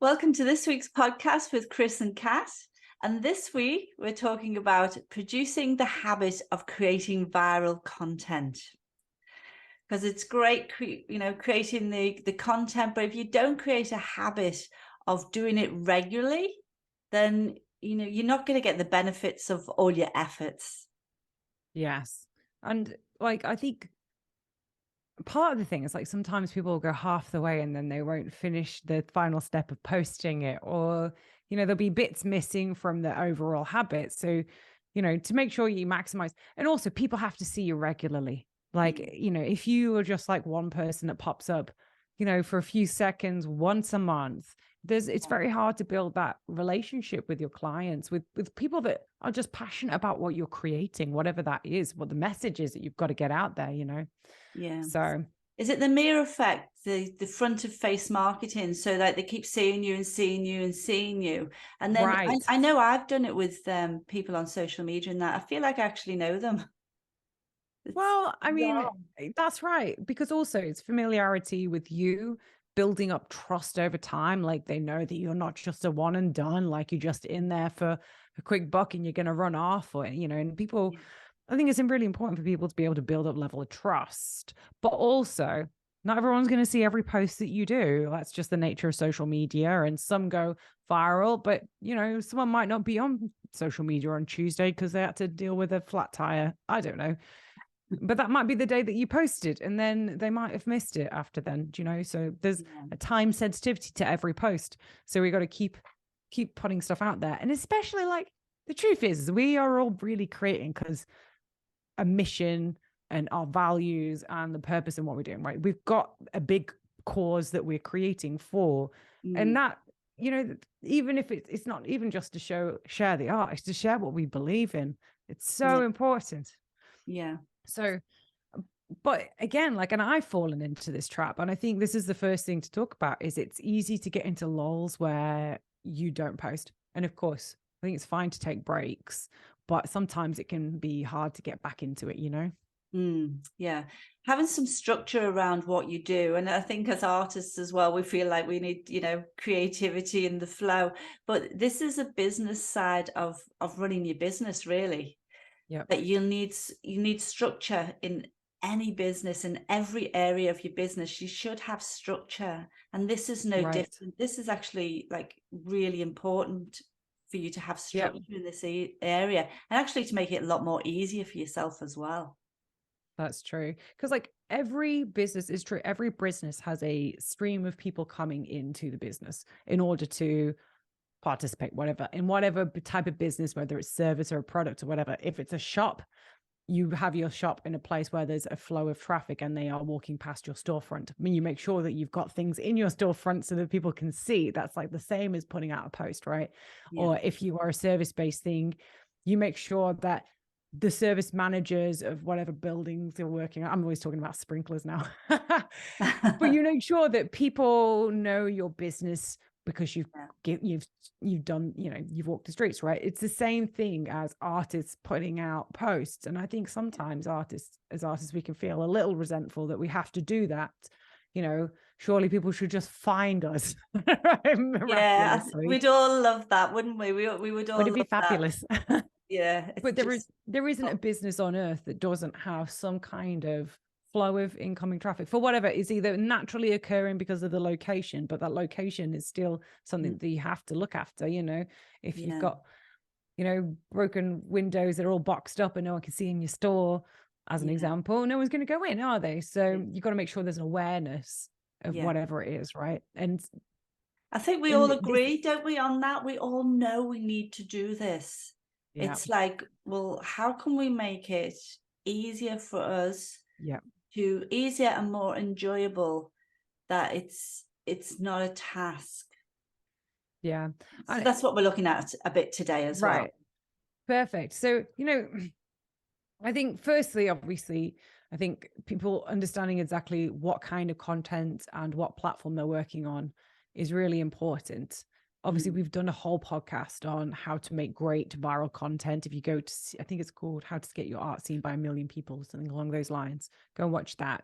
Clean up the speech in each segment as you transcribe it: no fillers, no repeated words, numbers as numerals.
Welcome to this week's podcast with Chris and Kat. And this week we're talking about producing the habit of creating viral content. Because it's great, creating the content, but if you don't create a habit of doing it regularly, then, you're not going to get the benefits of all your efforts. Yes. And I think part of the thing is sometimes people will go half the way and then they won't finish the final step of posting it, or, there'll be bits missing from the overall habit. So, to make sure you maximize, and also people have to see you regularly. If you are just like one person that pops up, for a few seconds once a month, it's very hard to build that relationship with your clients, with people that are just passionate about what you're creating, whatever that is, what the message is that you've got to get out there, Yeah. So is it the mirror effect, the front of face marketing? So they keep seeing you and seeing you and seeing you. And then right. I know I've done it with people on social media and that I feel like I actually know them. Well, I mean, that's right. Because also it's familiarity with you, building up trust over time. Like they know that you're not just a one and done, like you're just in there for a quick buck and you're going to run off, or, and people, I think it's really important for people to be able to build up level of trust, but also not everyone's going to see every post that you do. That's just the nature of social media. And some go viral, but someone might not be on social media on Tuesday because they had to deal with a flat tire. I don't know. But that might be the day that you posted, and then they might have missed it after then, so there's a time sensitivity to every post. So we got to keep putting stuff out there. And especially the truth is we are all really creating because a mission and our values and the purpose in what we're doing, right? We've got a big cause that we're creating for. And that, even if it's not even just to share the art, it's to share what we believe in. It's so important. Yeah. So, but again, and I've fallen into this trap. And I think this is the first thing to talk about is it's easy to get into lulls where you don't post. And of course, I think it's fine to take breaks, but sometimes it can be hard to get back into it, Yeah. Having some structure around what you do. And I think as artists as well, we feel like we need, creativity in the flow. But this is a business side of running your business, really. Yeah. That you need structure in any business, in every area of your business. You should have structure. And this is no different. This is actually really important for you to have structure in this area, and actually to make it a lot more easier for yourself as well. That's true. Because every business is true. Every business has a stream of people coming into the business in order to participate, in whatever type of business, whether it's service or a product or whatever. If it's a shop, you have your shop in a place where there's a flow of traffic and they are walking past your storefront. I mean, you make sure that you've got things in your storefront so that people can see. That's the same as putting out a post, right? Yeah. Or if you are a service-based thing, you make sure that the service managers of whatever buildings you're working on, I'm always talking about sprinklers now, but you make sure that people know your business because you've done, you've walked the streets, right? It's the same thing as artists putting out posts. And I think sometimes as artists, we can feel a little resentful that we have to do that. Surely people should just find us. Yeah, we'd all love that, wouldn't we? We would all Would it be fabulous? Yeah. But there isn't a business on earth that doesn't have some kind of flow of incoming traffic for whatever is either naturally occurring because of the location, but that location is still something that you have to look after. If you've got broken windows that are all boxed up and no one can see in your store, as an example, no one's going to go in, are they? So you've got to make sure there's an awareness of whatever it is, right? And I think we all agree, don't we, on that? We all know we need to do this. It's well, how can we make it easier for us? Easier and more enjoyable, that it's not a task. So that's what we're looking at a bit today as well. Perfect. So I think firstly, obviously, I think people understanding exactly what kind of content and what platform they're working on is really important. Obviously, we've done a whole podcast on how to make great viral content. If you go to, I think it's called How to Get Your Art Seen by a Million People, something along those lines. Go and watch that.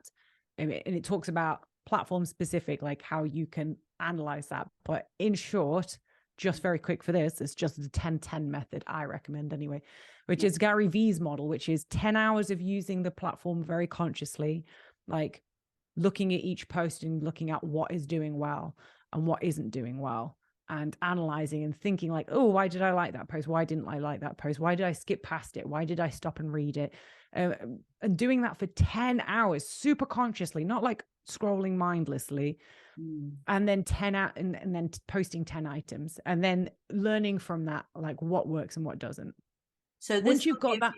And it talks about platform specific, like how you can analyze that. But in short, just very quick for this, it's just the 10-10 method I recommend anyway, which is Gary Vee's model, which is 10 hours of using the platform very consciously, like looking at each post and looking at what is doing well and what isn't doing well, and analyzing and thinking like, oh, why did I like that post? Why didn't I like that post? Why did I skip past it? Why did I stop and read it? And doing that for 10 hours, super consciously, not like scrolling mindlessly. And then 10 out and then posting 10 items and then learning from that, like what works and what doesn't. So once you've got that,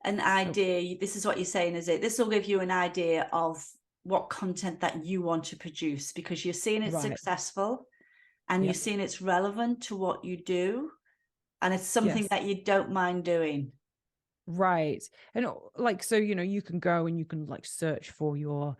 an idea, this is what you're saying, is it? This will give you an idea of what content that you want to produce, because you're seeing it's successful and you're seeing it's relevant to what you do, and it's something that you don't mind doing. Right. And like, so, you know, you can go and you can like search for your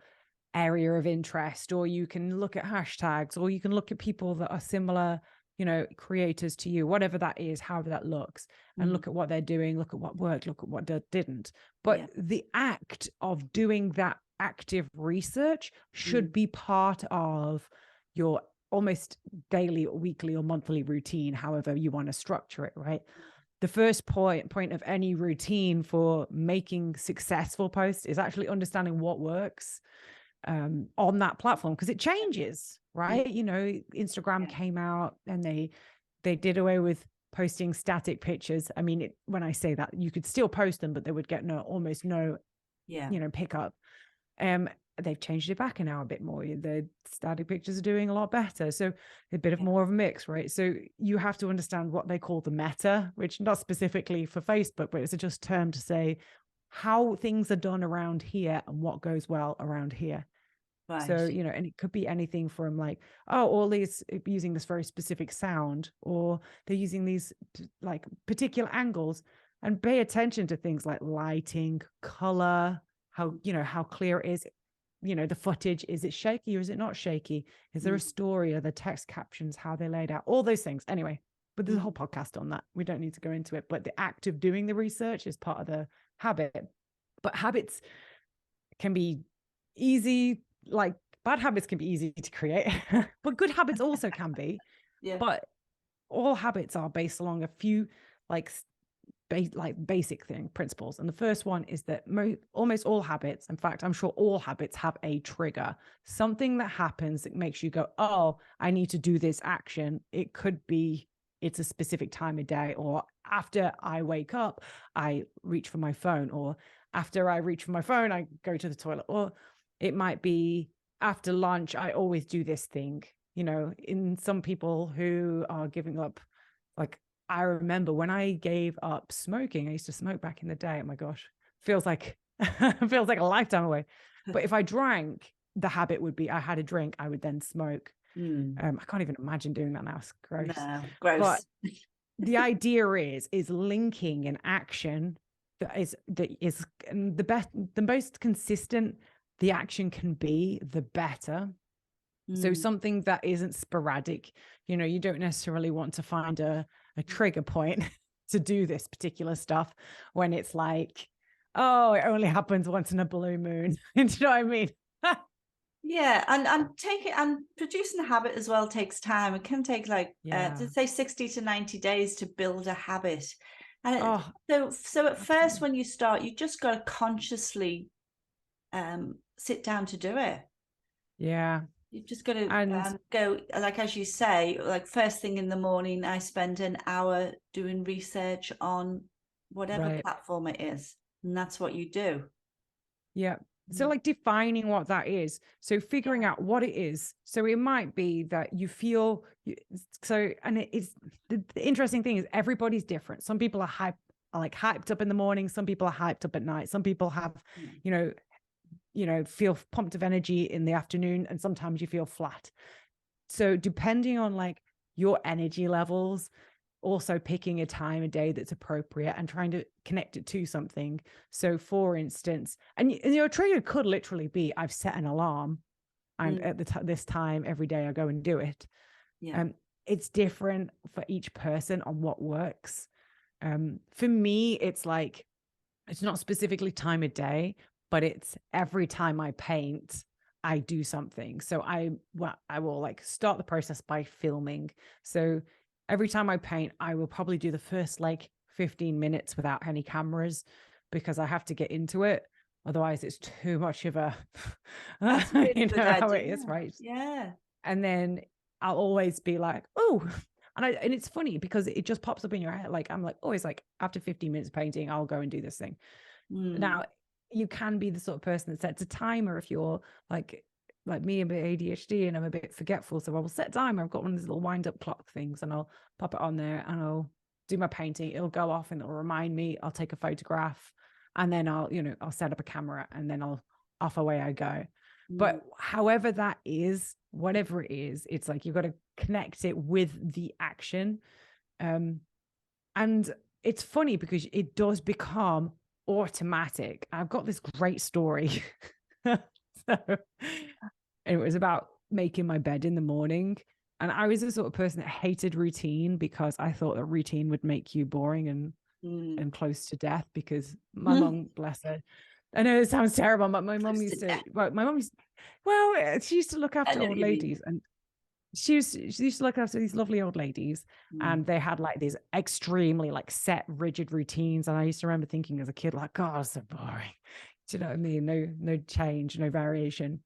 area of interest, or you can look at hashtags, or you can look at people that are similar, you know, creators to you, whatever that is, however that looks, and look at what they're doing, look at what worked, look at what didn't. But the act of doing that active research should be part of your almost daily or weekly or monthly routine, however you want to structure it, right? The first point of any routine for making successful posts is actually understanding what works on that platform, because it changes, right? You know, Instagram came out and they did away with posting static pictures. I mean, when I say that, you could still post them, but they would get almost no you know, pickup. They've changed it back now a bit more. The static pictures are doing a lot better, so a bit of more of a mix, right? So you have to understand what they call the meta, which not specifically for Facebook, but it's just a term to say how things are done around here and what goes well around here. Right. So, you know, and it could be anything from like, oh, all these using this very specific sound, or they're using these like particular angles, and pay attention to things like lighting, color, how, you know, how clear it is, you know, the footage, is it shaky or is it not shaky? Is there a story? Are the text captions, how they laid out, all those things. Anyway, but there's a whole podcast on that. We don't need to go into it, but the act of doing the research is part of the habit. But habits can be easy, like bad habits can be easy to create, but good habits also can be. But all habits are based along a few like basic principles. And the first one is that almost all habits, in fact, I'm sure all habits have a trigger, something that happens that makes you go, oh, I need to do this action. It could be it's a specific time of day, or after I wake up, I reach for my phone, or after I reach for my phone, I go to the toilet, or it might be after lunch, I always do this thing. You know, in some people who are giving up, like I remember when I gave up smoking, I used to smoke back in the day. Oh my gosh, feels like feels like a lifetime away. But if I drank, the habit would be I had a drink, I would then smoke. I can't even imagine doing that now. It's gross. No, gross. But the idea is linking an action that is the most consistent the action can be, the better. So something that isn't sporadic, you know, you don't necessarily want to find a trigger point to do this particular stuff when it's like, oh, it only happens once in a blue moon. Do you know what I mean? and producing a habit as well takes time. It can take like say 60 to 90 days to build a habit. And so at first when you start, you just got to consciously sit down to do it. You've just got to go, like, as you say, like first thing in the morning, I spend an hour doing research on whatever platform it is. And that's what you do. So like defining what that is. So figuring out what it is. So it might be that you feel and it is the interesting thing is everybody's different. Some people are hyped up in the morning. Some people are hyped up at night. Some people have, you know, feel pumped of energy in the afternoon, and sometimes you feel flat. So depending on like your energy levels, also picking a time of day that's appropriate and trying to connect it to something. So for instance, and your trigger could literally be, I've set an alarm and at this time every day I go and do it. It's different for each person on what works. For me, it's like, it's not specifically time of day, but it's every time I paint, I do something. So I will like start the process by filming. So every time I paint, I will probably do the first like 15 minutes without any cameras because I have to get into it. Otherwise, it's too much of a, That's a really you good know how it idea. is, right? Yeah. And then I'll always be like, oh, and it's funny because it just pops up in your head. Like I'm like always like after 15 minutes painting, I'll go and do this thing. Mm. Now you can be the sort of person that sets a timer if you're like me, a bit ADHD and I'm a bit forgetful. So I will set a timer. I've got one of these little wind up clock things and I'll pop it on there and I'll do my painting. It'll go off and it'll remind me. I'll take a photograph and then I'll set up a camera and then off away I go. But however that is, whatever it is, it's like you've got to connect it with the action. And it's funny because it does become automatic. I've got this great story. So, and it was about making my bed in the morning. And I was the sort of person that hated routine because I thought that routine would make you boring and close to death because my mom, bless her. I know it sounds terrible, but my mom used to, she used to look after old ladies and she used to look after these lovely old ladies and they had like these extremely like set rigid routines. And I used to remember thinking as a kid, like, God, it's so boring. Do you know what I mean? No change, no variation.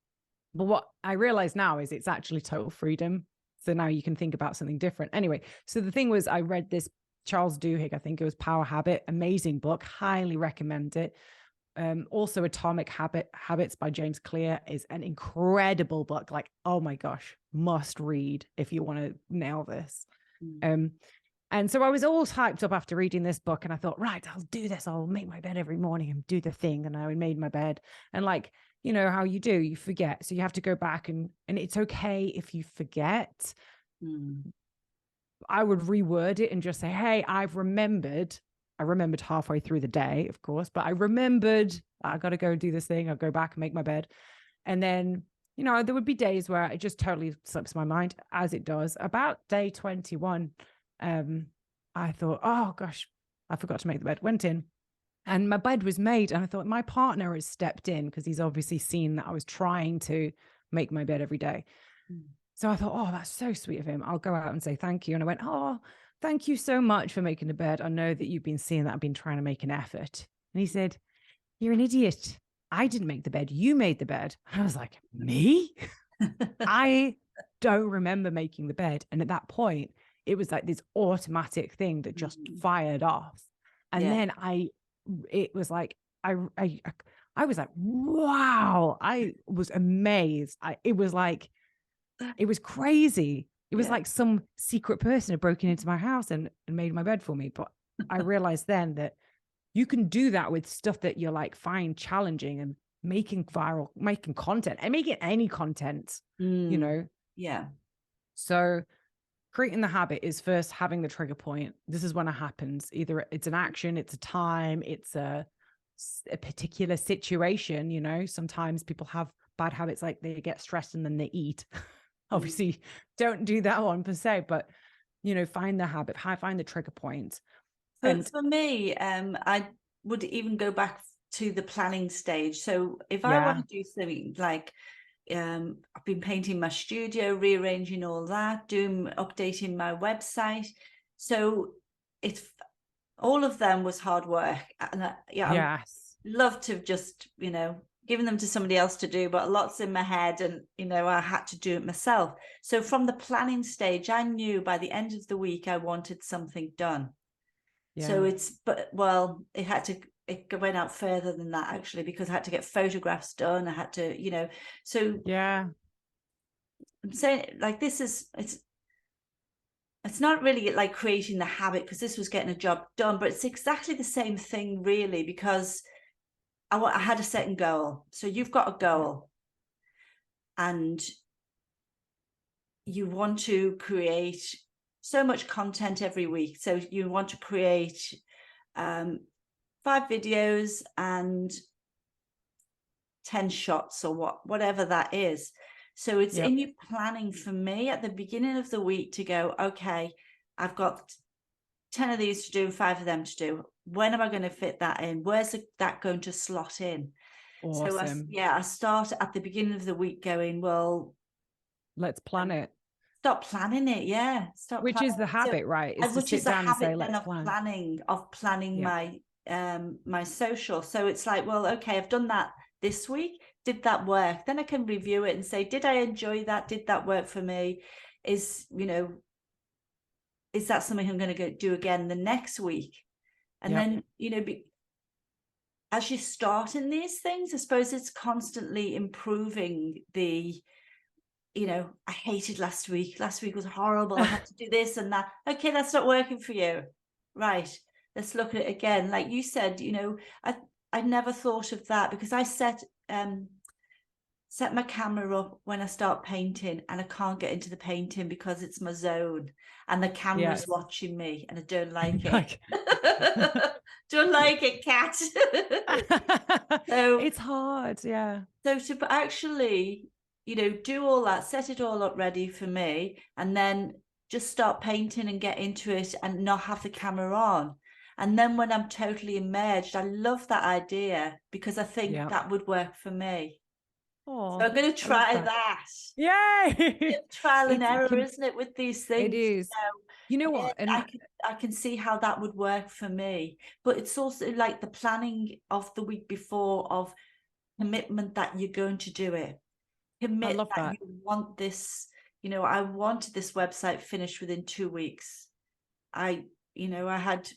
But what I realize now is it's actually total freedom. So now you can think about something different. Anyway, so the thing was, I read this Charles Duhigg, I think it was Power Habit, amazing book, highly recommend it. Also Atomic Habits by James Clear is an incredible book. Like, oh my gosh, must read if you want to nail this. And so I was all hyped up after reading this book and I thought, right, I'll do this. I'll make my bed every morning and do the thing. And I made my bed and like, you know how you do, you forget. So you have to go back and it's okay if you forget. I would reword it and just say, hey, I remembered halfway through the day, of course, but I remembered I got to go do this thing. I'll go back and make my bed. And then, you know, there would be days where it just totally slips my mind as it does. About day 21, I thought, oh gosh, I forgot to make the bed. Went in and my bed was made. And I thought my partner has stepped in because he's obviously seen that I was trying to make my bed every day. So I thought, oh, that's so sweet of him. I'll go out and say thank you. And I went, oh, thank you so much for making the bed. I know that you've been seeing that I've been trying to make an effort. And he said, you're an idiot. I didn't make the bed. You made the bed. And I was like, me? I don't remember making the bed. And at that point, it was like this automatic thing that just fired off. And then I was like, wow, I was amazed. It was crazy. It was like some secret person had broken into my house and made my bed for me. But I realized then that you can do that with stuff that you're like, find challenging and making content and making any content, you know? Yeah. So creating the habit is first having the trigger point. This is when it happens. Either it's an action, it's a time, it's a particular situation. You know, sometimes people have bad habits, like they get stressed and then they eat. Obviously, don't do that one per se, but you know, find the habit, find the trigger point. For me, I would even go back to the planning stage. So if I want to do something like I've been painting my studio, rearranging all that, updating my website. So it's all of them was hard work. And I love to just, you know, given them to somebody else to do, but lots in my head and, you know, I had to do it myself. So from the planning stage, I knew by the end of the week, I wanted something done. So it went out further than that actually, because I had to get photographs done. I had to, you know, so I'm saying like it's not really like creating the habit because this was getting a job done, but it's exactly the same thing really, because I had a certain goal. So you've got a goal and you want to create so much content every week. So you want to create 5 videos and 10 shots or whatever that is. So it's in your planning for me at the beginning of the week to go, okay, I've got 10 of these to do and 5 of them to do. When am I going to fit that in? Where's that going to slot in? Awesome. So I start at the beginning of the week going, well, let's plan it. Stop planning it. Yeah. Stop Which planning is the it. habit, right? Is to which is sit the down and habit say, then let's plan. of planning my my social. So it's like, well, okay, I've done that this week. Did that work? Then I can review it and say, did I enjoy that? Did that work for me? Is that something I'm going to do again the next week? And then, as you're starting these things, I suppose it's constantly improving the, I hated last week. Last week was horrible. I had to do this and that. Okay, that's not working for you. Right. Let's look at it again. Like you said, I never thought of that, because I set my camera up when I start painting, and I can't get into the painting because it's my zone and the camera's watching me, and I don't like it. Don't like it, Kat. So it's hard. Yeah. So to actually, do all that, set it all up ready for me, and then just start painting and get into it and not have the camera on. And then when I'm totally immersed, I love that idea, because I think that would work for me. Oh, so I'm going to try that. Yay! Trial and error, isn't it, with these things? It is. You know what? And I can see how that would work for me. But it's also like the planning of the week before, of commitment that you're going to do it. Commit that you want this. I wanted this website finished within 2 weeks. I had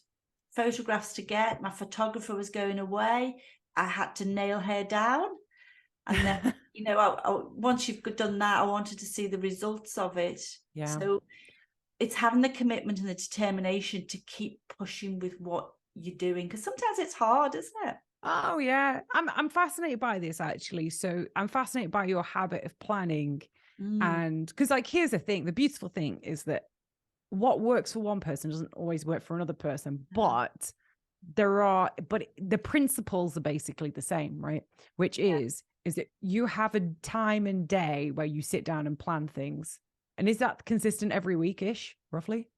photographs to get. My photographer was going away. I had to nail her down. And then, once you've done that, I wanted to see the results of it. Yeah. So it's having the commitment and the determination to keep pushing with what you're doing, because sometimes it's hard, isn't it? Oh yeah, I'm fascinated by this, actually. So I'm fascinated by your habit of planning. And because, like, here's the thing, the beautiful thing is that what works for one person doesn't always work for another person, but the principles are basically the same, right? Which is that you have a time and day where you sit down and plan things. And is that consistent every week-ish, roughly?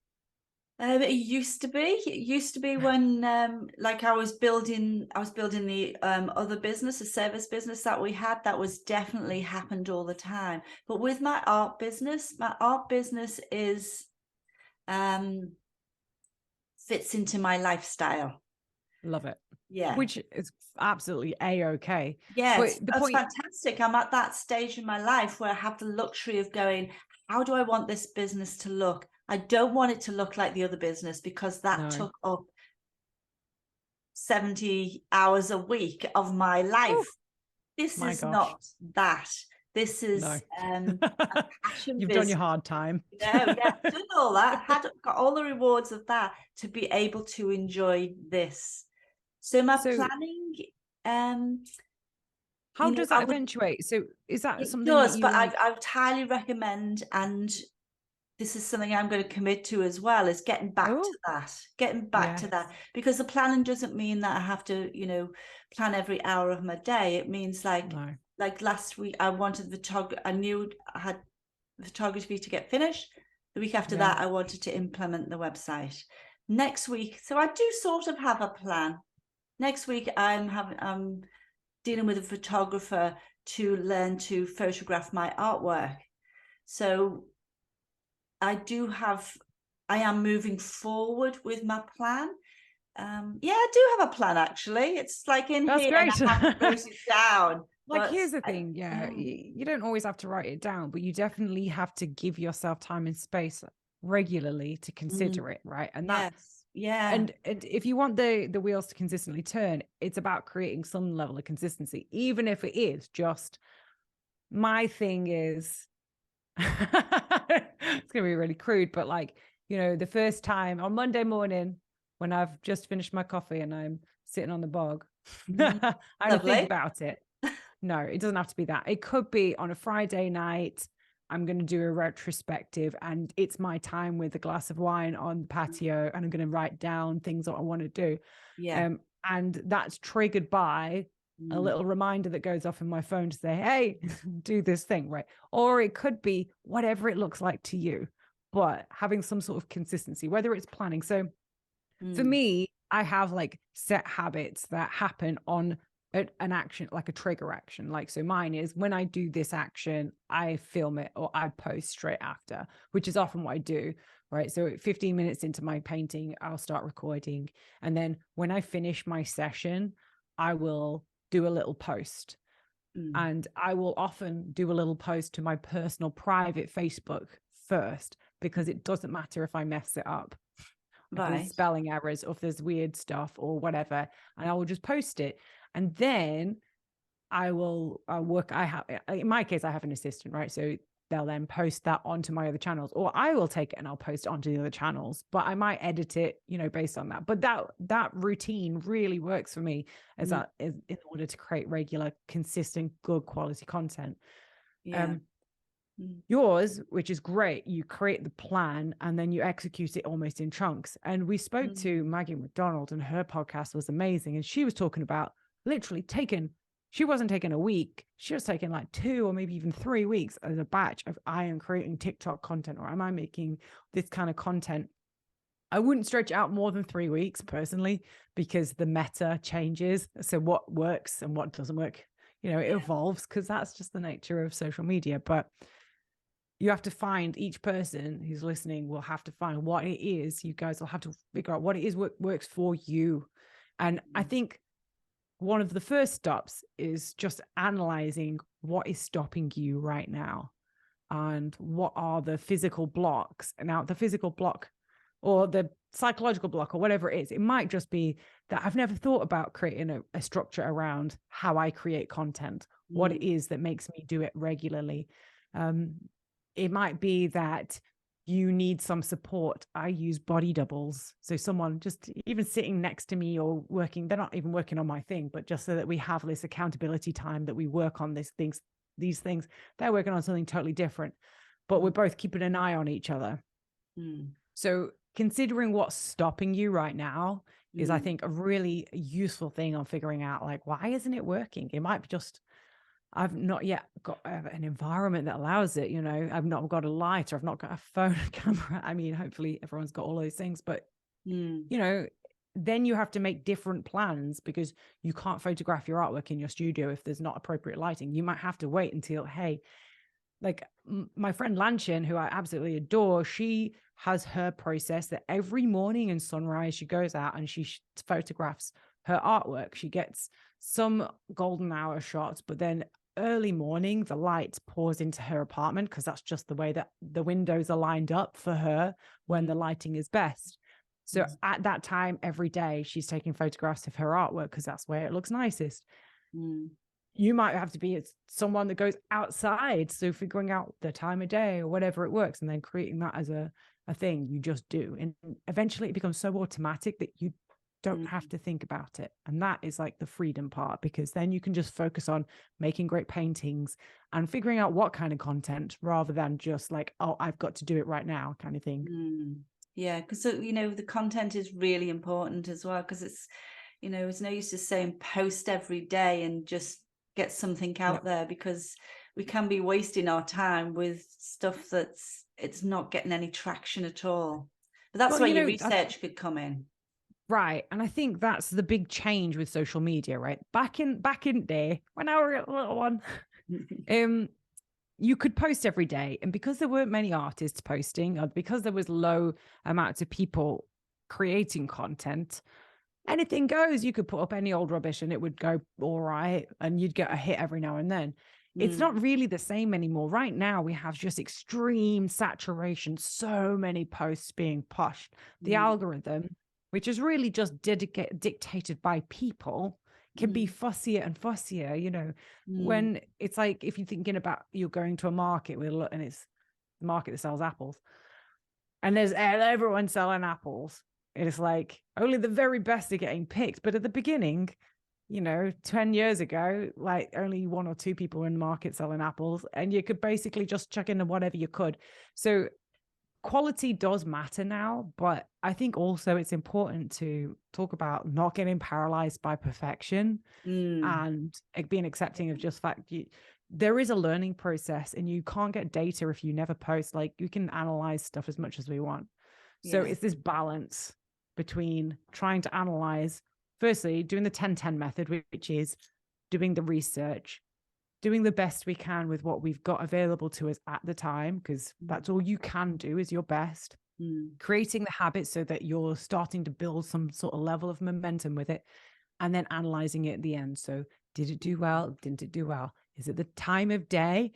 It used to be. It used to be when, like, I was building the other business, a service business that we had. That was definitely happened all the time. But with my art business is fits into my lifestyle. Love it. Yeah, which is absolutely a-okay. Yeah, that's fantastic. I'm at that stage in my life where I have the luxury of going, how do I want this business to look? I don't want it to look like the other business, because that took up 70 hours a week of my life. Ooh, this is not that. This is a passion. You've done your hard time. I've done all that. Got all the rewards of that to be able to enjoy this. So my planning, how does that eventuate? So is that something that you I would highly recommend, and this is something I'm going to commit to as well, is getting back to that. Because the planning doesn't mean that I have to, plan every hour of my day. It means like last week, I wanted I knew I had photography to get finished. The week after that, I wanted to implement the website. Next week, so I do sort of have a plan. Next week, I'm dealing with a photographer to learn to photograph my artwork. So I am moving forward with my plan. I do have a plan, actually. It's like in here, great. And I haven't wrote it down. Like, here's the thing, you don't always have to write it down, but you definitely have to give yourself time and space regularly to consider it, right? And and if you want the wheels to consistently turn, it's about creating some level of consistency, even if it is just, my thing is it's gonna be really crude, but like, the first time on Monday morning when I've just finished my coffee and I'm sitting on the bog, I don't think about it. No, it doesn't have to be that. It could be on a Friday night, I'm going to do a retrospective, and it's my time with a glass of wine on the patio, and I'm going to write down things that I want to do. And that's triggered by a little reminder that goes off in my phone to say, hey, do this thing, right? Or it could be whatever it looks like to you, but having some sort of consistency, whether it's planning. So for me, I have like set habits that happen on an action, like a trigger action. Like, so mine is when I do this action, I film it or I post straight after, which is often what I do, right? So 15 minutes into my painting, I'll start recording. And then when I finish my session, I will do a little post. And I will often do a little post to my personal private Facebook first, because it doesn't matter if I mess it up, if there's spelling errors, or if there's weird stuff or whatever, and I will just post it. And then I will in my case, I have an assistant, right? So they'll then post that onto my other channels, or I will take it and I'll post it onto the other channels, but I might edit it, based on that. But that routine really works for me as in order to create regular, consistent, good quality content. Yours, which is great, you create the plan and then you execute it almost in chunks. And we spoke to Maggie McDonald, and her podcast was amazing. And she was talking about literally she wasn't taking a week, she was taking like 2 or maybe even 3 weeks as a batch of, I am creating TikTok content, or am I making this kind of content. I wouldn't stretch out more than 3 weeks personally, because the meta changes. So what works and what doesn't work, it evolves, because that's just the nature of social media. But you have to find, each person who's listening will have to find what it is. You guys will have to figure out what it is works for you. And I think one of the first stops is just analyzing what is stopping you right now, and what are the physical blocks. And now the physical block or the psychological block or whatever it is, it might just be that I've never thought about creating a structure around how I create content, what it is that makes me do it regularly. It might be that you need some support. I use body doubles. So someone just even sitting next to me or working, they're not even working on my thing, but just so that we have this accountability time that we work on these things. They're working on something totally different, but we're both keeping an eye on each other. So considering what's stopping you right now is, I think, a really useful thing on figuring out, like, why isn't it working? It might be just, I've not yet got an environment that allows it. I've not got a light, or I've not got a phone, a camera. I mean, hopefully everyone's got all those things, but then you have to make different plans, because you can't photograph your artwork in your studio if there's not appropriate lighting. You might have to wait until, hey, like my friend Lanchin, who I absolutely adore, she has her process that every morning in sunrise, she goes out and she photographs her artwork. She gets some golden hour shots, but then early morning, the light pours into her apartment, because that's just the way that the windows are lined up for her when the lighting is best. So at that time, every day, she's taking photographs of her artwork, because that's where it looks nicest. You might have to be someone that goes outside. So figuring out the time of day or whatever it works, and then creating that as a thing you just do. And eventually it becomes so automatic that you don't have to think about it. And that is like the freedom part, because then you can just focus on making great paintings and figuring out what kind of content, rather than just like, oh, I've got to do it right now kind of thing. Yeah, because the content is really important as well, because it's it's no use just saying post every day and just get something out there, because we can be wasting our time with stuff it's not getting any traction at all. But that's where your research could come in. Right. And I think that's the big change with social media, right? Back in day, when I was a little one, you could post every day. And because there weren't many artists posting, or because there was low amounts of people creating content, anything goes. You could put up any old rubbish and it would go all right, and you'd get a hit every now and then. It's not really the same anymore. Right now, we have just extreme saturation, so many posts being pushed. The algorithm, which is really just dictated by people, can be fussier and fussier, when it's like, if you're thinking about, you're going to a market and it's the market that sells apples, and there's everyone selling apples. It's like only the very best are getting picked. But at the beginning, 10 years ago, like only 1 or 2 people were in the market selling apples, and you could basically just chuck in whatever you could. So quality does matter now, but I think also it's important to talk about not getting paralyzed by perfection and being accepting of just fact there is a learning process, and you can't get data if you never post. Like, you can analyze stuff as much as we want. So it's this balance between trying to analyze, firstly, doing the 10-10 method, which is doing the research, doing the best we can with what we've got available to us at the time, because that's all you can do is your best. Creating the habit so that you're starting to build some sort of level of momentum with it, and then analyzing it at the end. So did it do well? Didn't it do well? Is it the time of day?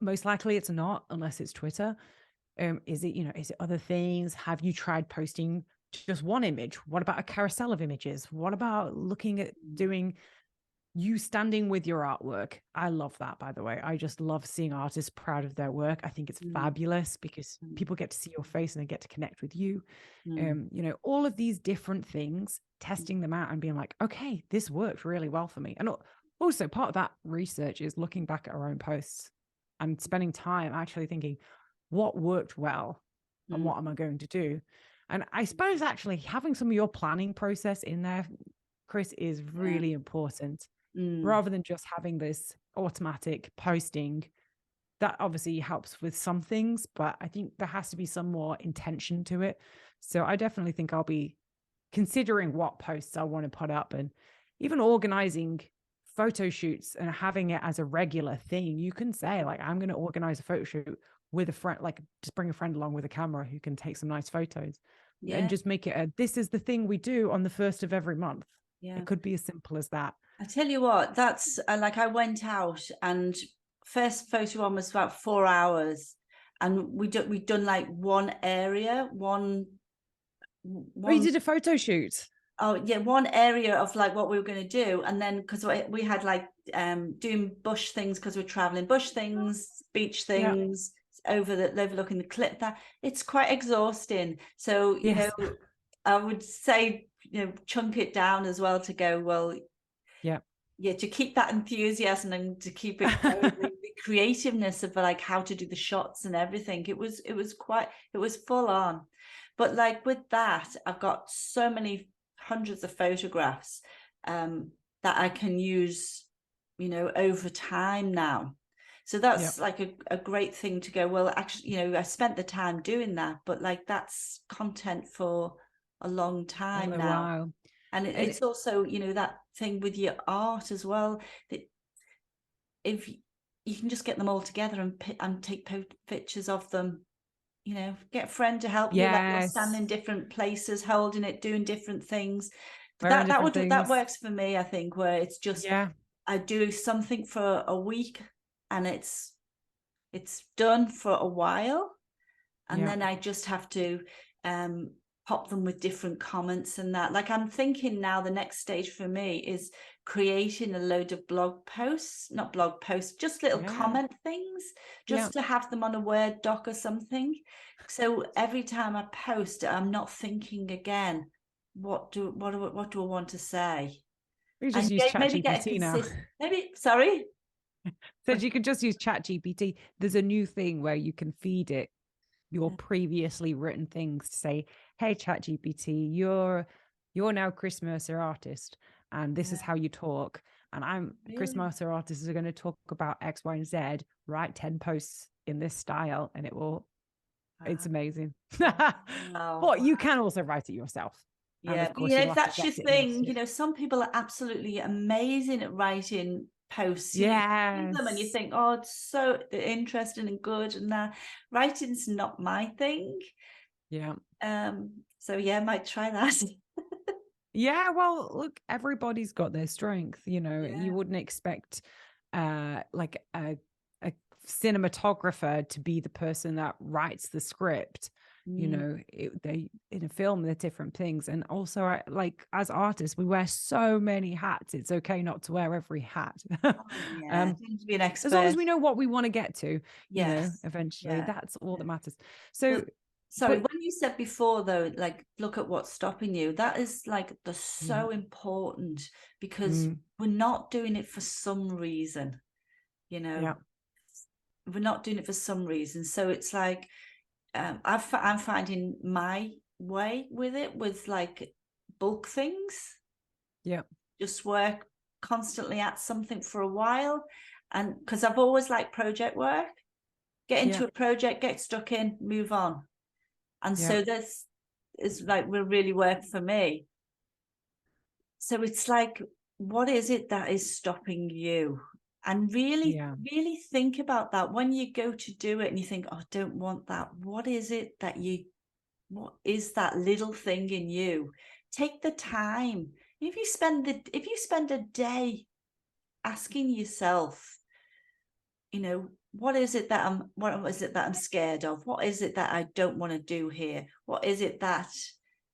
Most likely it's not, unless it's Twitter. Is it, is it other things? Have you tried posting just one image? What about a carousel of images? What about looking at doing you standing with your artwork? I love that, by the way. I just love seeing artists proud of their work. I think it's fabulous because people get to see your face and they get to connect with you. All of these different things, testing them out and being like, okay, this worked really well for me. And also part of that research is looking back at our own posts and spending time actually thinking, what worked well and what am I going to do? And I suppose actually having some of your planning process in there, Chris, is really important, rather than just having this automatic posting. That obviously helps with some things, but I think there has to be some more intention to it. So I definitely think I'll be considering what posts I want to put up, and even organizing photo shoots and having it as a regular thing. You can say like, I'm going to organize a photo shoot with a friend, like just bring a friend along with a camera who can take some nice photos, and just make it this is the thing we do on the 1st of every month. It could be as simple as that. I tell you what, that's like, I went out and first photo one was about 4 hours, and we'd done like one area, one. Oh, you did a photo shoot? Oh yeah, one area of like what we were going to do, and then because we had like doing bush things because we're traveling, bush things, beach things, overlooking the cliff. That it's quite exhausting. So I would say chunk it down as well, to go well. To keep that enthusiasm and to keep it going, the creativeness of like how to do the shots and everything. It was full on. But like with that, I've got so many hundreds of photographs that I can use over time now. So that's like a great thing to go, well, actually, I spent the time doing that, but like that's content for a long time now. Wow. And it's also, that thing with your art as well, that if you can just get them all together and take pictures of them, get a friend to help you, like you'll stand in different places, holding it, doing different things. But that works for me, I think, where it's just, I do something for a week and it's done for a while. And then I just have to, pop them with different comments and that. Like, I'm thinking now the next stage for me is creating a load of just little comment things, just to have them on a Word doc or something. So every time I post, I'm not thinking again, what do I want to say? We just use ChatGPT now. Sorry? So you can just use ChatGPT. There's a new thing where you can feed it your previously written things to say, hey, ChatGPT, you're now Chris Mercer artist, and this is how you talk. And I'm Chris Mercer artist is going to talk about X, Y, and Z. Write 10 posts in this style, and it will. It's amazing. But you can also write it yourself. Yeah, if that's your thing, some people are absolutely amazing at writing posts. You read them and you think, oh, it's so interesting and good, and that writing's not my thing. So I might try that. Well, look, everybody's got their strength. You wouldn't expect like a cinematographer to be the person that writes the script. They in a film, they're different things. And also, like, as artists, we wear so many hats. It's okay not to wear every hat. To be an expert, as long as we know what we want to get to. Eventually, that's all that matters. So sorry, when you said before though, like, look at what's stopping you, that is like so important, because we're not doing it for some reason. We're not doing it for some reason. So it's like, I'm finding my way with it, with like bulk things. Just work constantly at something for a while, and because I've always liked project work, get into a project, get stuck in, move on. And so this is like will really work for me. So it's like what is it that is stopping you? And really, Yeah. really think about that when you go to do it and you think, oh, I don't want that. What is it that what is that little thing in you? Take the time. If you spend a day asking yourself, what is it that I'm scared of? What is it that I don't want to do here? What is it that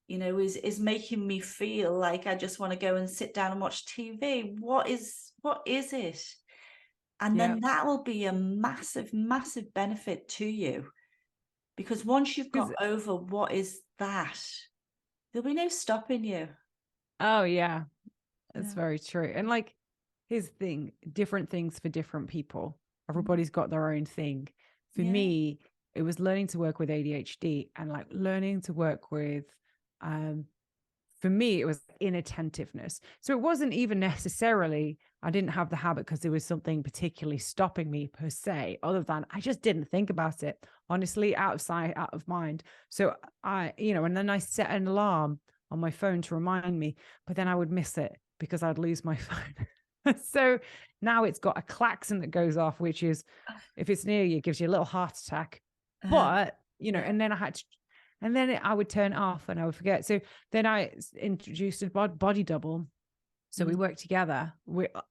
is making me feel like I just want to go and sit down and watch TV? What is it? And Yeah. then that will be a massive, massive benefit to you, because once you've got Because, over what is that, there'll be no stopping you. oh yeah, that's Yeah. very true. And like, here's the thing, different things for different people. Mm. Everybody's got their own thing. For Yeah. me, it was learning to work with ADHD and like learning to work with, for me, it was inattentiveness. So it wasn't even necessarily, I didn't have the habit because there was something particularly stopping me per se, other than I just didn't think about it. Honestly, out of sight, out of mind. So and then I set an alarm on my phone to remind me, but then I would miss it because I'd lose my phone. So now it's got a klaxon that goes off, which is, if it's near you, it gives you a little heart attack. But, Yeah. and then I would turn it off and I would forget. So then I introduced a body double. So we Mm. work together.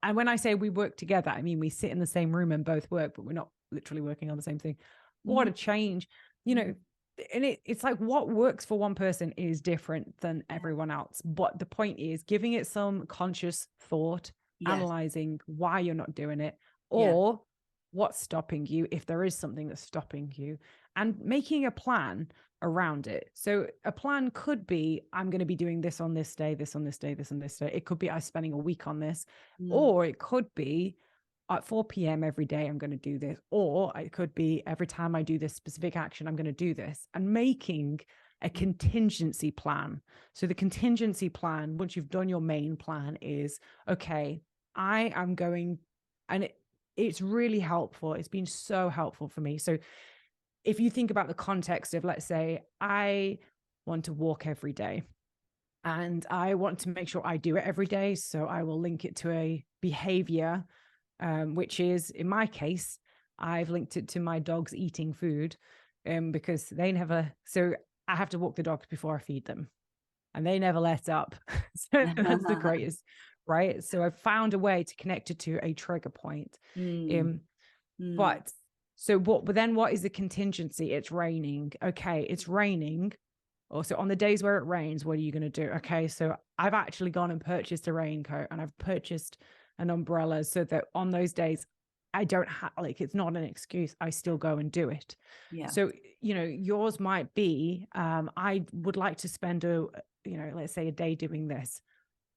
And when I say we work together, I mean we sit in the same room and both work, but we're not literally working on the same thing. What a Mm. change, Mm. and it's like what works for one person is different than everyone else. But the point is giving it some conscious thought, Yes. analyzing why you're not doing it, Yeah. or what's stopping you, if there is something that's stopping you, and making a plan around it. So a plan could be, I'm going to be doing this on this day, this on this day, this on this day. It could be I'm spending a week on this, Mm. or it could be at 4 p.m. every day, I'm going to do this. Or it could be every time I do this specific action, I'm going to do this, and making a contingency plan. So the contingency plan, once you've done your main plan, is okay, I am going, and it's really helpful. It's been so helpful for me. So if you think about the context of, let's say, I want to walk every day and I want to make sure I do it every day. So I will link it to a behavior, which is, in my case, I've linked it to my dogs eating food, because they never, so I have to walk the dogs before I feed them and they never let up. So that's the greatest, right? So I've found a way to connect it to a trigger point. Mm. Mm. But but then what is the contingency? It's raining. Okay, it's raining. Also, on the days where it rains, what are you going to do? Okay, so I've actually gone and purchased a raincoat and I've purchased an umbrella so that on those days, I don't have, like, it's not an excuse. I still go and do it. Yeah. So, yours might be, I would like to spend let's say a day doing this,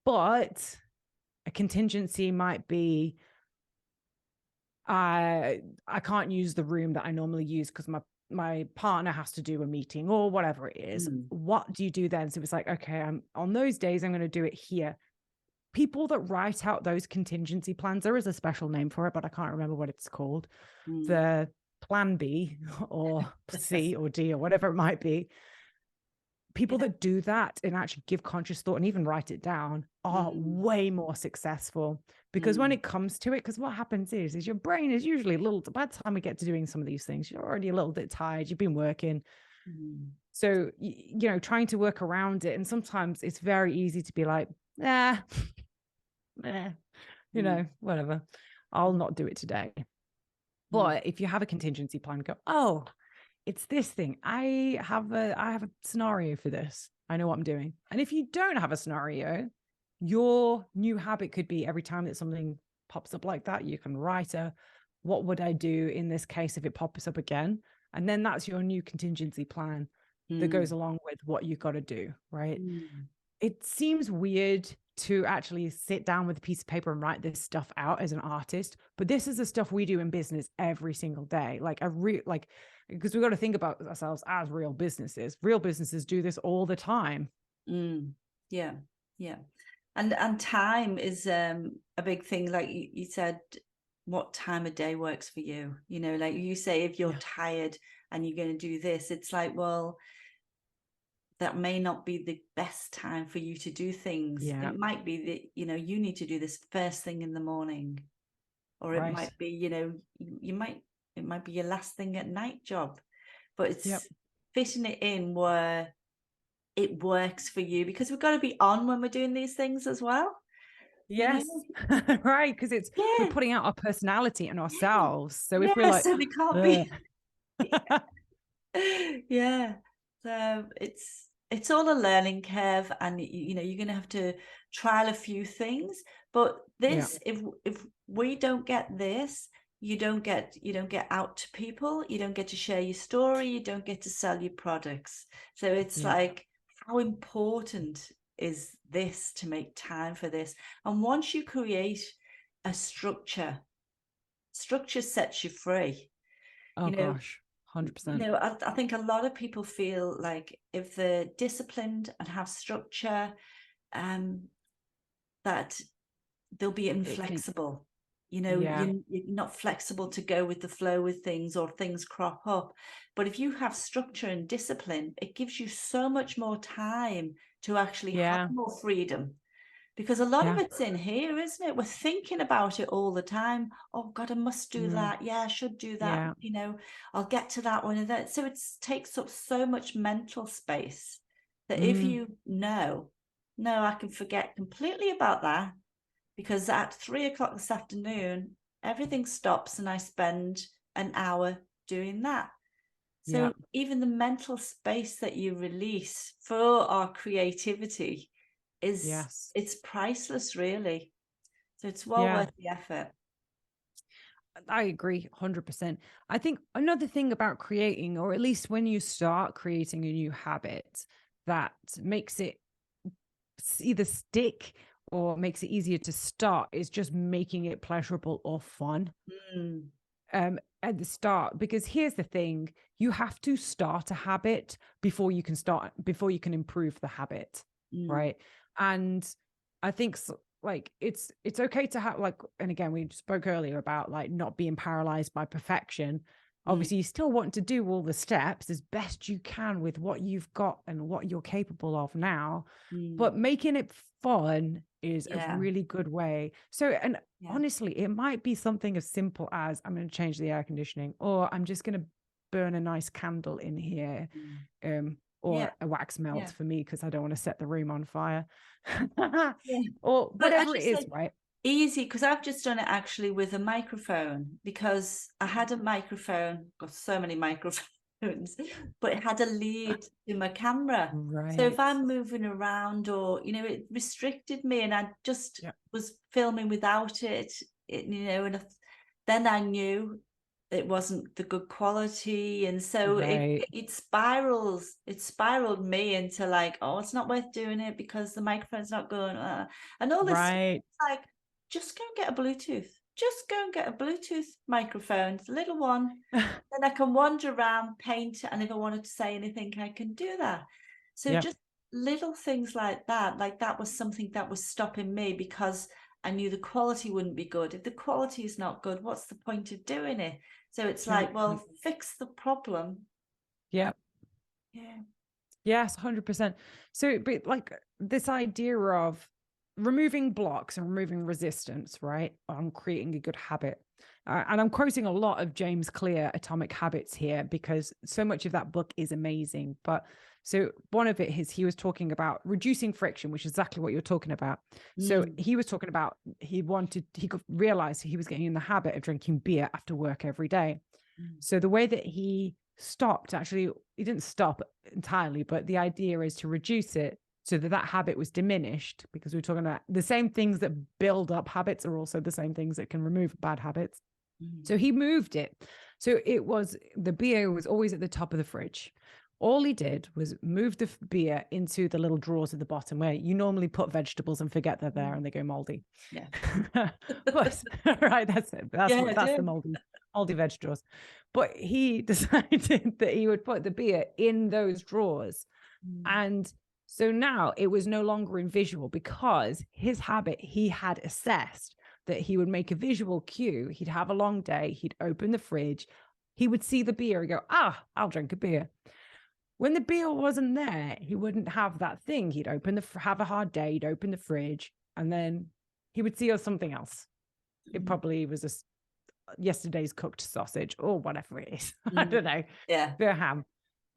but a contingency might be, I can't use the room that I normally use because my partner has to do a meeting or whatever it is. Mm. What do you do then? So it's like, okay, I'm on those days, I'm going to do it here. People that write out those contingency plans, there is a special name for it, but I can't remember what it's called. Mm. The plan B or C or D or whatever it might be. People that do that and actually give conscious thought and even write it down are way more successful, because when it comes to it, because what happens is your brain is usually a little, by the time we get to doing some of these things, you're already a little bit tired, you've been working. So, trying to work around it. And sometimes it's very easy to be like, whatever, I'll not do it today. But if you have a contingency plan, go, oh, it's this thing. I have a scenario for this. I know what I'm doing. And if you don't have a scenario, your new habit could be every time that something pops up like that, you can write what would I do in this case if it pops up again? And then that's your new contingency plan that goes along with what you've got to do, right? It seems weird to actually sit down with a piece of paper and write this stuff out as an artist, but this is the stuff we do in business every single day. Because we've got to think about ourselves as real businesses. Real businesses do this all the time. Yeah. And time is a big thing. Like you said, what time of day works for you? Like you say, if you're tired and you're going to do this, it's like, well, that may not be the best time for you to do things. Yeah. It might be that, you know, you need to do this first thing in the morning, or it Right. might be, you know, it might be your last thing at night job, but it's fitting it in where it works for you, because we've got to be on when we're doing these things as well. Yes. You know? Right. Because we're Yeah. putting out our personality and ourselves. So if we're Yeah. like, So we can't be. Yeah. So it's all a learning curve, and you know, you're going to have to trial a few things, but this, if we don't get this, you don't get out to people, you don't get to share your story, you don't get to sell your products. So it's like, how important is this to make time for this? And once you create a structure sets you free. oh You know, gosh, 100%. you know, I think a lot of people feel like if they're disciplined and have structure, that they'll be inflexible. You know, you're not flexible to go with the flow with things, or things crop up. But if you have structure and discipline, it gives you so much more time to actually have more freedom. Because a lot of it's in here, isn't it? We're thinking about it all the time. Oh God, I must do that. Yeah, I should do that. You know, I'll get to that one. And that. So it takes up so much mental space that if you know, no, I can forget completely about that, because at 3 o'clock this afternoon, everything stops and I spend an hour doing that. So even the mental space that you release for our creativity it's priceless, really. So it's well worth the effort. I agree 100%. I think another thing about creating, or at least when you start creating a new habit, that makes it either stick or makes it easier to start, is just making it pleasurable or fun. At the start, because here's the thing, you have to start a habit before you can improve the habit, right? And I think like it's okay to have, like, and again, we spoke earlier about like not being paralyzed by perfection. Obviously you still want to do all the steps as best you can with what you've got and what you're capable of now, but making it fun is a really good way. So, and honestly, it might be something as simple as, I'm going to change the air conditioning, or I'm just going to burn a nice candle in here, or a wax melt for me, because I don't want to set the room on fire. Or whatever it is, right? Easy, because I've just done it actually with a microphone, because I had a microphone, got so many microphones, but it had a lead to my camera. So if I'm moving around, or, you know, it restricted me, and I just was filming without it, you know, and then I knew it wasn't the good quality, and so it spiraled me into like, oh, it's not worth doing it because the microphone's not going, and all this like, just go and get a Bluetooth. Just go and get a Bluetooth microphone, it's a little one. Then I can wander around, paint, and if I wanted to say anything, I can do that. So just little things like that was something that was stopping me, because I knew the quality wouldn't be good. If the quality is not good, what's the point of doing it? So it's like, well, fix the problem. Yes, 100%. So, but like this idea of removing blocks and removing resistance, right, on creating a good habit. And I'm quoting a lot of James Clear, Atomic Habits, here, because so much of that book is amazing. But so one of it is, he was talking about reducing friction, which is exactly what you're talking about. So he was talking about, he realized he was getting in the habit of drinking beer after work every day. So the way that he stopped, actually, he didn't stop entirely, but the idea is to reduce it so that habit was diminished, because we're talking about the same things that build up habits are also the same things that can remove bad habits. So he moved it. So the beer was always at the top of the fridge. All he did was move the beer into the little drawers at the bottom, where you normally put vegetables and forget they're there and they go moldy. But, right, that's it. That's the moldy veg drawers. But he decided that he would put the beer in those drawers. And so now it was no longer in visual, because his habit, he had assessed that he would make a visual cue. He'd have a long day. He'd open the fridge. He would see the beer and go, I'll drink a beer. When the beer wasn't there, he wouldn't have that thing. He'd have a hard day, he'd open the fridge, and then he would see us something else. It probably was yesterday's cooked sausage or whatever it is. I don't know. Yeah. Beer ham.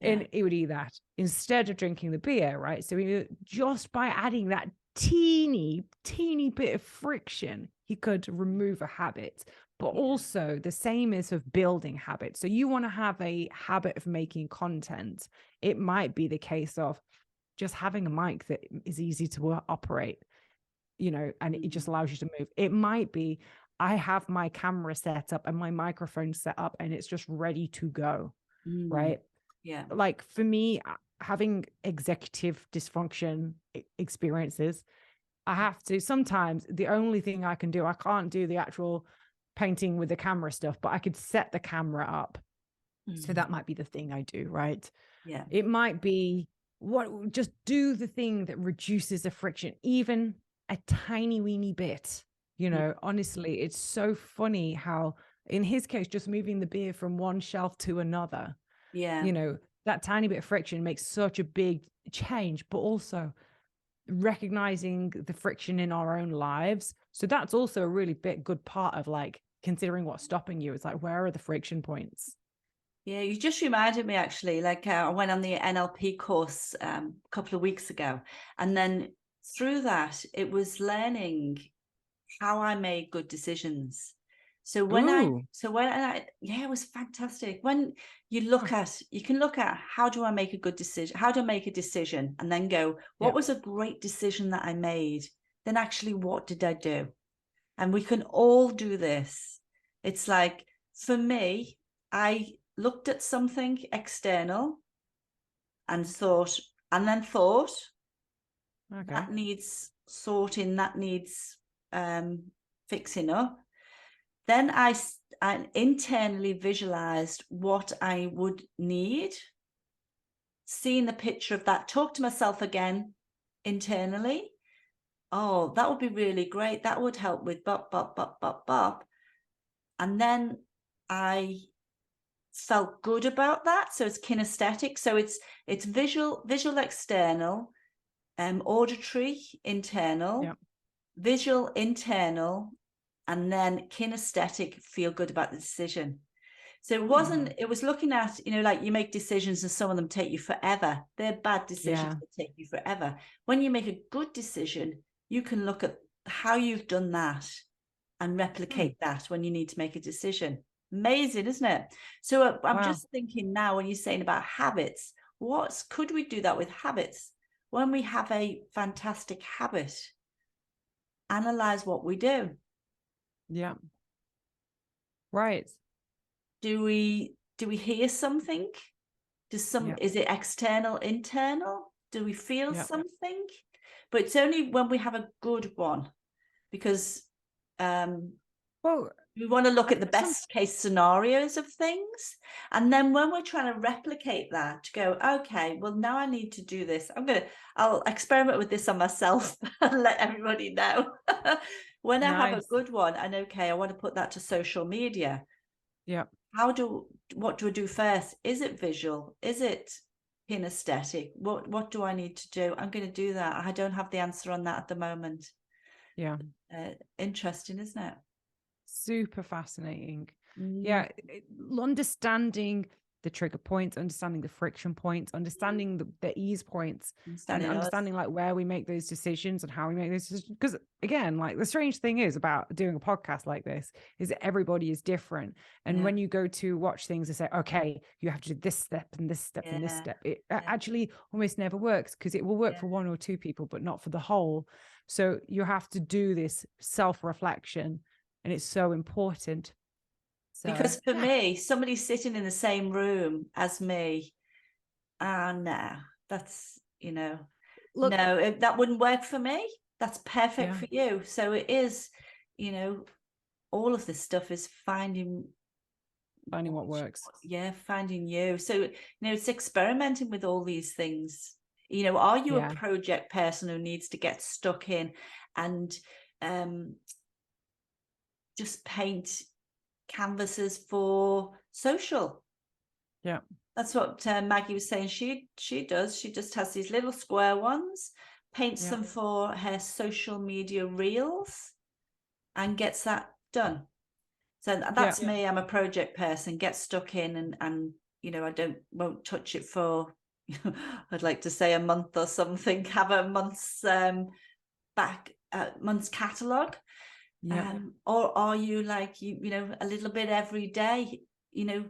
Yeah. And he would eat that instead of drinking the beer, right? So just by adding that teeny bit of friction, he could remove a habit. But also the same is of building habits. So you want to have a habit of making content. It might be the case of just having a mic that is easy to operate, you know, and it just allows you to move. It might be, I have my camera set up and my microphone set up and it's just ready to go, right? Yeah. Like for me, having executive dysfunction experiences, I have to, sometimes the only thing I can do, I can't do the actual painting with the camera stuff, but I could set the camera up. So that might be the thing I do, right? Yeah. It might be just do the thing that reduces the friction, even a tiny weeny bit, you know. Honestly, it's so funny how in his case, just moving the beer from one shelf to another, you know, that tiny bit of friction makes such a big change, but also recognizing the friction in our own lives. So that's also a really good part of like considering what's stopping you. It's like, where are the friction points? Yeah, you just reminded me actually, like I went on the NLP course a couple of weeks ago, and then through that, it was learning how I made good decisions. So yeah, it was fantastic. When you can look at how do I make a good decision? How do I make a decision? And then go, what was a great decision that I made? Then actually, what did I do? And we can all do this. It's like, for me, I looked at something external and then thought, that needs sorting, that needs fixing up. Then I internally visualized what I would need, seeing the picture of that, talk to myself again internally. Oh, that would be really great. That would help with bop, bop, bop, bop, bop. And then I felt good about that. So it's kinesthetic. So it's visual external, auditory internal, visual internal, and then kinesthetic, feel good about the decision. So it was looking at, you know, like you make decisions and some of them take you forever. They're bad decisions that take you forever. When you make a good decision, you can look at how you've done that and replicate that when you need to make a decision. Amazing, isn't it? So I'm just thinking now, when you're saying about habits, could we do that with habits? When we have a fantastic habit, analyze what we do. Yeah. Right. Do we hear something? Is it external, internal? Do we feel something? But it's only when we have a good one, because we want to look at the best case scenarios of things. And then when we're trying to replicate that, to go, okay, well, now I need to do this. I'll experiment with this on myself and let everybody know. When I have a good one, and okay, I want to put that to social media. Yeah. What do I do first? Is it visual? Is it kinesthetic? What do I need to do? I'm going to do that. I don't have the answer on that at the moment. Yeah. Interesting, isn't it? Super fascinating. Yeah. Understanding the trigger points, understanding the friction points, understanding the ease points, and understanding like where we make those decisions and how we make those decisions. Because again, like the strange thing is about doing a podcast like this is that everybody is different. And when you go to watch things, they say, okay, you have to do this step and this step and this step. It actually almost never works, because it will work for one or two people, but not for the whole. So you have to do this self-reflection, and it's so important. So, because for me, somebody sitting in the same room as me, no, that's, you know, look, no, that wouldn't work for me. That's perfect for you. So it is, you know, all of this stuff is finding what works. Yeah, finding you. So, you know, it's experimenting with all these things. You know, are you a project person who needs to get stuck in and just paint canvases for social? Yeah. That's what Maggie was saying. She does. She just has these little square ones, paints them for her social media reels, and gets that done. So that's me. I'm a project person. Get stuck in, and you know, I won't touch it for I'd like to say a month or something. Have a month's month's catalogue. Or are you like you know, a little bit every day, you know?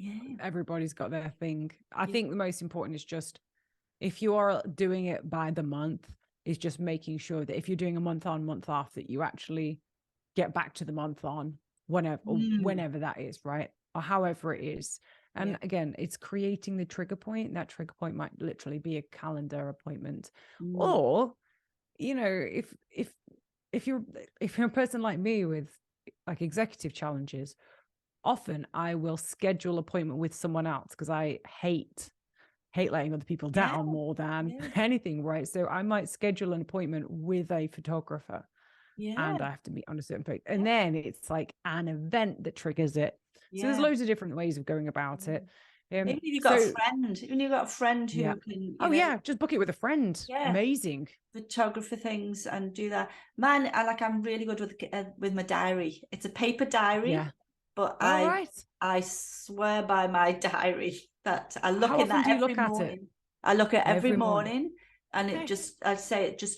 Yeah. Everybody's got their thing. I think the most important is just, if you are doing it by the month, is just making sure that if you're doing a month on, month off, that you actually get back to the month on whenever that is, right? Or however it is. And again, it's creating the trigger point. That trigger point might literally be a calendar appointment. Or, you know, if you're a person like me with like executive challenges, often I will schedule appointment with someone else because I hate letting other people down more than anything, right? So I might schedule an appointment with a photographer, and I have to meet on a certain point, and then it's like an event that triggers it. So there's loads of different ways of going about it. Even if you've got a friend, who can, just book it with a friend. Amazing photographer things and do that. Man, I'm really good with my diary. It's a paper diary, but I swear by my diary that I look at that every morning. I look at every morning. And it just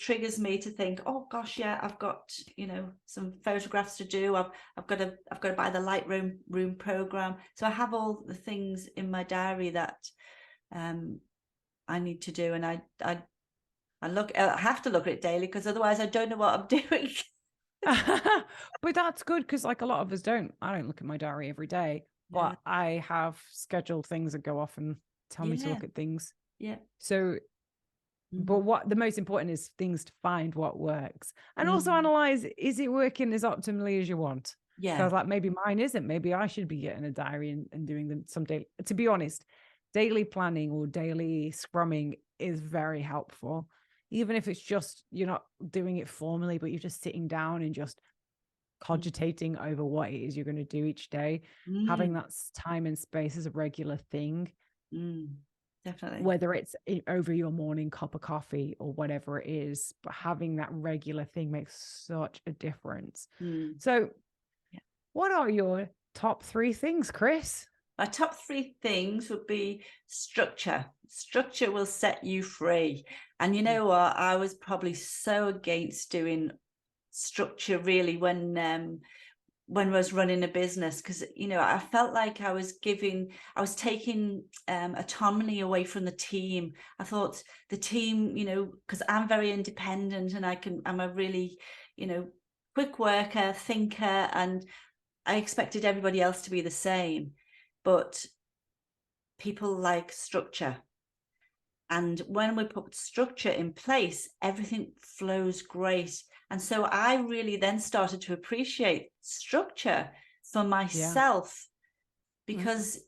triggers me to think, oh gosh, I've got, you know, some photographs to do. I've got to buy the Lightroom program. So I have all the things in my diary that I need to do, and I have to look at it daily, because otherwise I don't know what I'm doing. But that's good, because like a lot of us don't. I don't look at my diary every day, but I have scheduled things that go off and tell me to look at things. So. But what the most important is things to find what works, and also analyze, is it working as optimally as you want? Because like maybe mine isn't. Maybe I should be getting a diary and doing them someday. To be honest, daily planning or daily scrumming is very helpful. Even if it's just, you're not doing it formally, but you're just sitting down and just cogitating over what it is you're going to do each day. Having that time and space as a regular thing. Definitely. Whether it's over your morning cup of coffee or whatever it is, but having that regular thing makes such a difference. So what are your top 3 things, Chris? My top 3 things would be structure. Structure will set you free. And you know what? I was probably so against doing structure, really, when I was running a business, because, you know, I felt like I was taking autonomy away from the team. I thought the team, you know, because I'm very independent and I'm a really, you know, quick worker, thinker, and I expected everybody else to be the same. But people like structure. And when we put structure in place, everything flows great. And so I really then started to appreciate structure for myself, because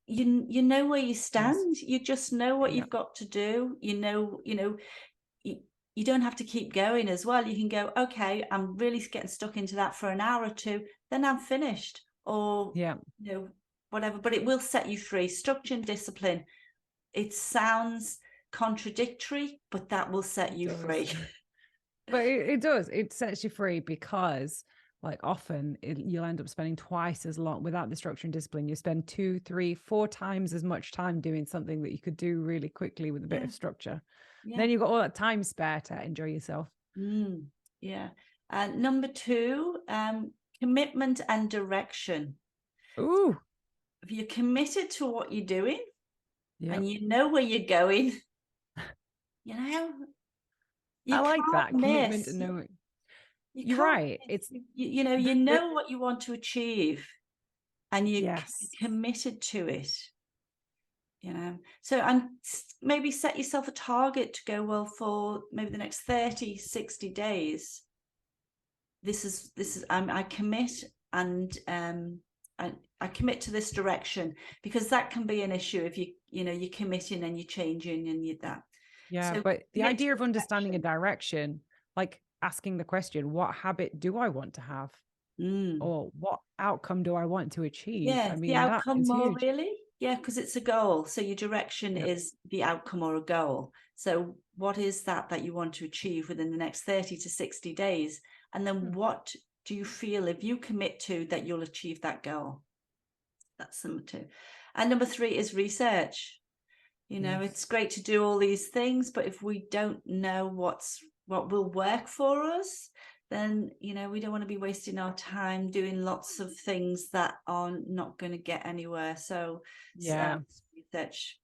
you know where you stand. You just know what you've got to do. You don't have to keep going as well. You can go, okay, I'm really getting stuck into that for an hour or two, then I'm finished, or you know, whatever. But it will set you free. Structure and discipline. It sounds contradictory, but that will set you free. But it does. It sets you free, because like often you'll end up spending twice as long without the structure and discipline. You spend 2, 3, 4 times as much time doing something that you could do really quickly with a bit of structure. Then you've got all that time spare to enjoy yourself. Number 2, commitment and direction. Ooh. If you're committed to what you're doing and you know where you're going, you know, I like that commitment and knowing. You're right. It's you know what you want to achieve, and you're committed to it. You know, so, and maybe set yourself a target to go, well, for maybe the next 30, 60 days. This is I commit, and I commit to this direction, because that can be an issue if you're committing and you're changing and that. So but the idea of understanding a direction, like asking the question, what habit do I want to have? Or what outcome do I want to achieve? I mean, the outcome more, really. Yeah, because it's a goal. So your direction is the outcome or a goal. So what is that you want to achieve within the next 30 to 60 days? And then what do you feel if you commit to that you'll achieve that goal? That's number 2. And number 3 is research. You know, it's great to do all these things, but if we don't know what will work for us, then, you know, we don't want to be wasting our time doing lots of things that are not going to get anywhere. So research, that's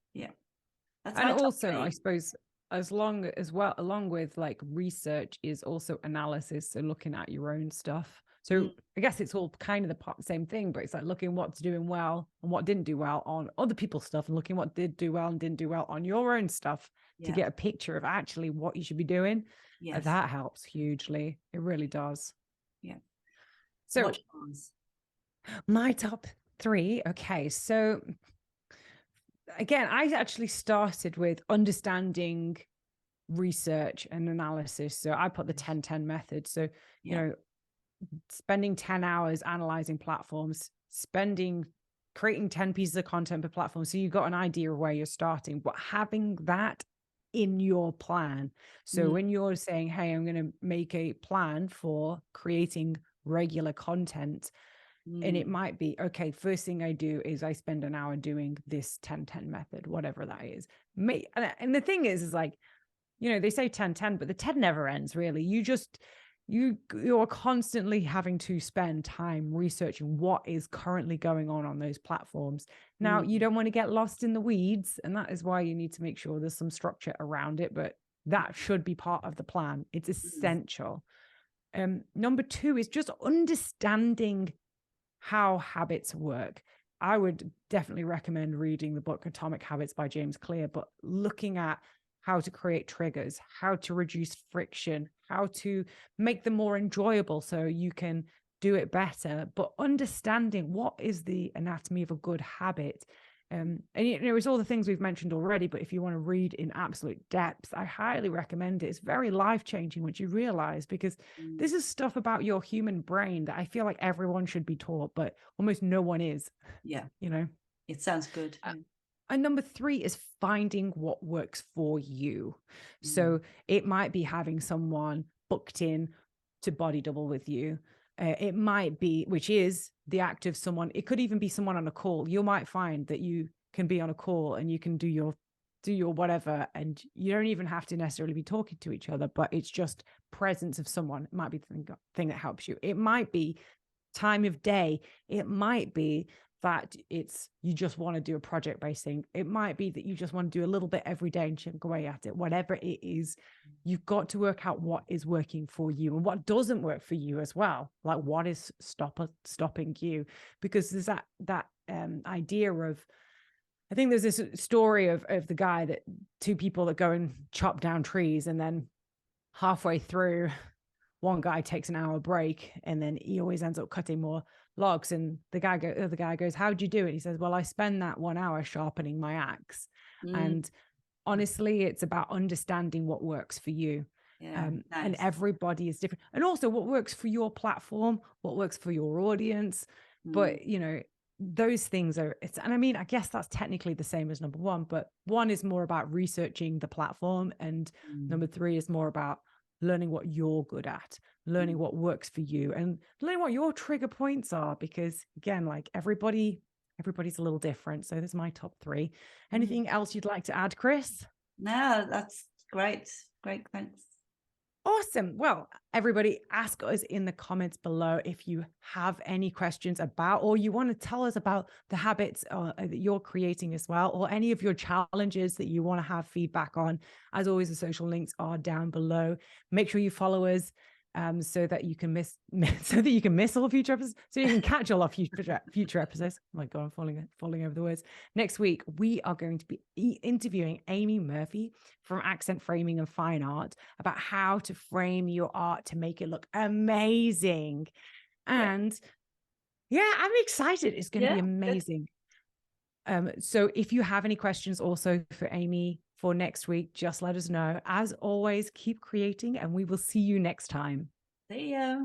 And my top also 3. I suppose along with like research is also analysis, so looking at your own stuff. So I guess it's all kind of the same thing, but it's like looking what's doing well and what didn't do well on other people's stuff, and looking what did do well and didn't do well on your own stuff to get a picture of actually what you should be doing. That helps hugely. It really does. Yeah. So my top 3. Okay. So again, I actually started with understanding research and analysis. So I put the 10-10 method. So, you know, spending 10 hours analyzing platforms, creating 10 pieces of content per platform. So you've got an idea of where you're starting, but having that in your plan. So when you're saying, hey, I'm going to make a plan for creating regular content, and it might be, okay, first thing I do is I spend an hour doing this 10-10 method, whatever that is. And the thing is like, you know, they say 10-10, but the 10 never ends, really. You're constantly having to spend time researching what is currently going on those platforms. Now, you don't want to get lost in the weeds, and that is why you need to make sure there's some structure around it, but that should be part of the plan. It's essential. Number 2 is just understanding how habits work. I would definitely recommend reading the book Atomic Habits by James Clear, but looking at how to create triggers, how to reduce friction, how to make them more enjoyable so you can do it better, but understanding what is the anatomy of a good habit. And you know, it's all the things we've mentioned already, but if you want to read in absolute depth, I highly recommend it. It's very life-changing once you realize, because this is stuff about your human brain that I feel like everyone should be taught, but almost no one is. Yeah. You know, it sounds good. And number 3 is finding what works for you. So it might be having someone booked in to body double with you. It might be, which is the act of someone. It could even be someone on a call. You might find that you can be on a call and you can do your whatever, and you don't even have to necessarily be talking to each other, but it's just presence of someone. It might be the thing that helps you. It might be time of day. It might be that you just want to do a project-based thing. It might be that you just want to do a little bit every day and chip away at it. Whatever it is, you've got to work out what is working for you and what doesn't work for you as well. Like what is stopping you? Because there's that idea of, I think there's this story of the guy that 2 people that go and chop down trees, and then halfway through, one guy takes an hour break, and then he always ends up cutting more logs. And the other guy goes, how'd you do it? He says, well, I spend that 1 hour sharpening my axe. And honestly, it's about understanding what works for you. Nice. And everybody is different. And also what works for your platform, what works for your audience. But, you know, those things and I mean, I guess that's technically the same as number 1, but 1 is more about researching the platform, and number 3 is more about learning what you're good at, learning what works for you, and learning what your trigger points are, because again, like everybody's a little different. So there's my top 3. Anything else you'd like to add, Chris? No, that's great. Thanks. Awesome. Well, everybody, ask us in the comments below if you have any questions about, or you want to tell us about the habits that you're creating as well, or any of your challenges that you want to have feedback on. As always, the social links are down below. Make sure you follow us so that you can miss all future episodes, so you can catch all our future episodes. Oh my God, I'm falling over the words. Next week, we are going to be interviewing Amy Murphy from Accent Framing and Fine Art about how to frame your art to make it look amazing. And yeah, I'm excited. It's going to be amazing. So if you have any questions also for Amy for next week, just let us know. As always, keep creating, and we will see you next time. See ya.